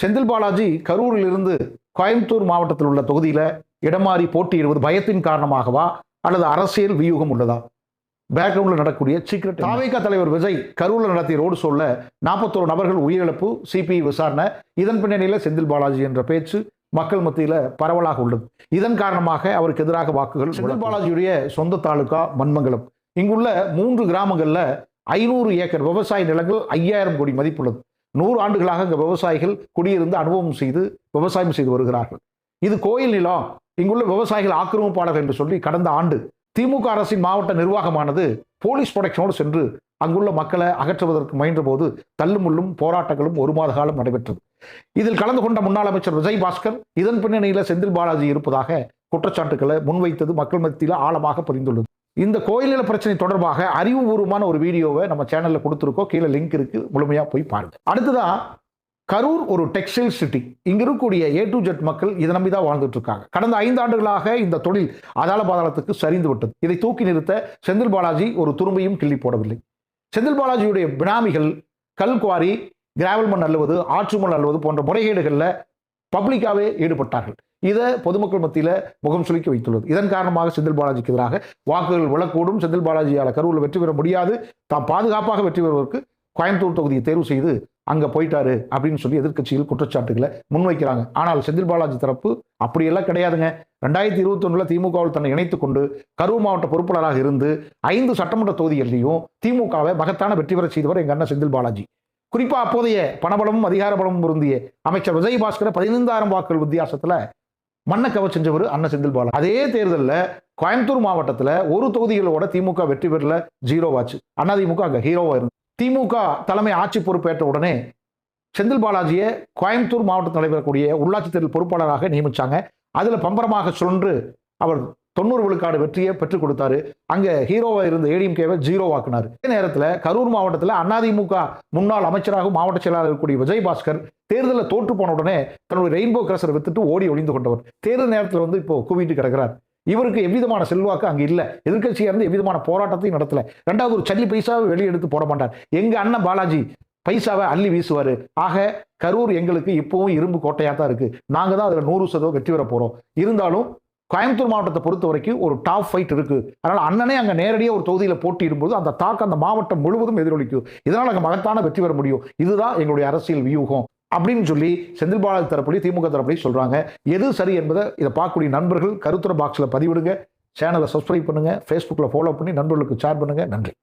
செந்தில் பாலாஜி கரூரிலிருந்து கோயம்புத்தூர் மாவட்டத்தில் உள்ள தொகுதியில் இடமாறி போட்டியிடுவது பயத்தின் காரணமாகவா அல்லது அரசியல் வியூகம் உள்ளதா? பேக்ரவுண்டில் நடக்கக்கூடிய சீக்கிரட். தாவேகா தலைவர் விஜய் கரூரில் நடத்திய ரோடு ஷோல 41 நபர்கள் உயிரிழப்பு, சிபிஐ விசாரணை. இதன் பின்னணியில் செந்தில் பாலாஜி என்ற பேச்சு மக்கள் மத்தியில் பரவலாக உள்ளது. இதன் காரணமாக அவருக்கு எதிராக வாக்குகள். செந்தில் பாலாஜியுடைய சொந்த தாலுகா மண்மங்கலம். இங்குள்ள 3 கிராமங்களில் 500 ஏக்கர் விவசாய நிலங்கள் 5000 கோடி மதிப்புள்ளது. 100 ஆண்டுகளாக இங்கே விவசாயிகள் குடியிருந்து அனுபவம் செய்து விவசாயம் செய்து வருகிறார்கள். இது கோயில் நிலம், இங்குள்ள விவசாயிகள் ஆக்கிரமிப்பாளர்கள் என்று சொல்லி கடந்த ஆண்டு திமுக அரசின் மாவட்ட நிர்வாகமானது போலீஸ் புரொடெக்ஷனோடு சென்று அங்குள்ள மக்களை அகற்றுவதற்கு முயன்ற போது தள்ளுமுள்ளும் போராட்டங்களும் 1 மாத காலம் நடைபெற்றது. இதில் கலந்து கொண்ட முன்னாள் அமைச்சர் விஜயபாஸ்கர் இதன் பின்னணியில் செந்தில் பாலாஜி இருப்பதாக குற்றச்சாட்டுக்களை முன்வைத்தது மக்கள் மத்தியில் ஆழமாக பதிந்துள்ளது. இந்த கோயில் நில பிரச்சனை தொடர்பாக அறிவுபூர்வமான ஒரு வீடியோவை நம்ம சேனல்ல கொடுத்துருக்கோம். கீழே லிங்க் இருக்கு, முழுமையா போய் பாருங்க. அடுத்ததான், கரூர் ஒரு டெக்ஸ்டைல் சிட்டி. இங்க இருக்கக்கூடிய A to Z மக்கள் இதை நம்பிதான் வாழ்ந்துட்டு இருக்காங்க. கடந்த 5 ஆண்டுகளாக இந்த தொழில் அதால பாதாளத்துக்கு சரிந்து விட்டது. இதை தூக்கி நிறுத்த செந்தில் பாலாஜி ஒரு துரும்பையும் கிள்ளி போடவில்லை. செந்தில் பாலாஜியுடைய பினாமிகள் கல் குவாரி, கிராவல் மண் அள்ளுவது, ஆற்று மண் அள்ளுவது போன்ற முறைகேடுகளில் பப்ளிக்காவே ஈடுபட்டார்கள். இதை பொதுமக்கள் மத்தியில் முகம் சுளிக்க வைத்துள்ளது. இதன் காரணமாக செந்தில் பாலாஜிக்கு எதிராக வாக்குகள் விழக்கூடும். செந்தில் பாலாஜியால் கரூரில் வெற்றி பெற முடியாது. தாம் பாதுகாப்பாக வெற்றி பெறுவதற்கு கோயம்புத்தூர் தொகுதியை தேர்வு செய்து அங்கே போயிட்டாரு அப்படின்னு சொல்லி எதிர்க்கட்சிகள் குற்றச்சாட்டுகளை முன்வைக்கிறாங்க. ஆனால் செந்தில் பாலாஜி தரப்பு அப்படியெல்லாம் கிடையாதுங்க. 2021 திமுகவில் தன்னை இணைத்துக் கொண்டு கரூர் மாவட்ட பொறுப்பாளராக இருந்து 5 சட்டமன்ற தொகுதிகளிலையும் திமுகவை மகத்தான வெற்றி பெற செய்தவர் எங்க அண்ணன் செந்தில் பாலாஜி. குறிப்பா அப்போதைய பணபலமும் அதிகார பலமும் பொருந்திய அமைச்சர் விஜயபாஸ்கரை 15000 வாக்குகள் வித்தியாசத்துல மண்ணை கவ செஞ்சவர் அண்ணன் செந்தில் பாலாஜி. அதே தேர்தலில் கோயம்புத்தூர் மாவட்டத்தில் ஒரு தொகுதிகளோட திமுக வெற்றி பெறல, 0 ஆச்சு. அதிமுக அங்கே ஹீரோவா இருந்து திமுக தலைமை ஆட்சி பொறுப்பேற்ற உடனே செந்தில் பாலாஜியை கோயம்புத்தூர் மாவட்டத்தில் நடைபெறக்கூடிய உள்ளாட்சி தேர்தல் பொறுப்பாளராக நியமிச்சாங்க. அதுல பம்பரமாக சுழன்று அவர் 90 விழுக்காடு வெற்றியை பெற்றுக் கொடுத்தாரு. அங்க ஹீரோவா இருந்த ADMKவை 0 ஆக்குனாரு. அதே நேரத்தில் கரூர் மாவட்டத்தில் அதிமுக முன்னாள் அமைச்சராக மாவட்ட செயலாளர் இருக்கக்கூடிய விஜயபாஸ்கர் தேர்தலில் தோற்று போன உடனே தன்னுடைய ரெயின்போ கிரஸரை வித்துட்டு ஓடி ஒளிந்து கொண்டவர். தேர்தல் நேரத்தில் இப்போ குவிட்டு கிடக்கிறார். இவருக்கு எவ்விதமான செல்வாக்கு அங்கே இல்லை. எதிர்கட்சியா இருந்து எவ்விதமான போராட்டத்தையும் நடத்தல. 2வது ஒரு சல்லி பைசாவை வெளியெடுத்து போட மாட்டார். எங்க அண்ணன் பாலாஜி பைசாவை அள்ளி வீசுவாரு. ஆக கரூர் எங்களுக்கு இப்பவும் இரும்பு கோட்டையா தான் இருக்கு. நாங்க தான் அதுல 100% வெற்றி பெற போறோம். இருந்தாலும் கோயம்புத்தூர் மாவட்டத்தை பொறுத்த வரைக்கும் ஒரு டாப் ஃபைட் இருக்கு. அதனால அண்ணனே அங்க நேரடியாக ஒரு தொகுதியில் போட்டியிடும்போது அந்த தாக்கம் அந்த மாவட்டம் முழுவதும் எதிரொலிக்கும். இதனால அங்க மகத்தான வெற்றி பெற முடியும். இதுதான் எங்களுடைய அரசியல் வியூகம் அப்படின்னு சொல்லி செந்தில் பாலாஜி தரப்படி திமுக தரப்படி சொல்றாங்க. எது சரி என்பதை இதை பார்க்கக்கூடிய நண்பர்கள் கருத்துரை பாக்ஸ்ல பதிவிடுங்க. சேனலை சப்ஸ்கிரைப் பண்ணுங்க, Facebookல ஃபாலோ பண்ணி நண்பர்களுக்கு ஷேர் பண்ணுங்க. நன்றி.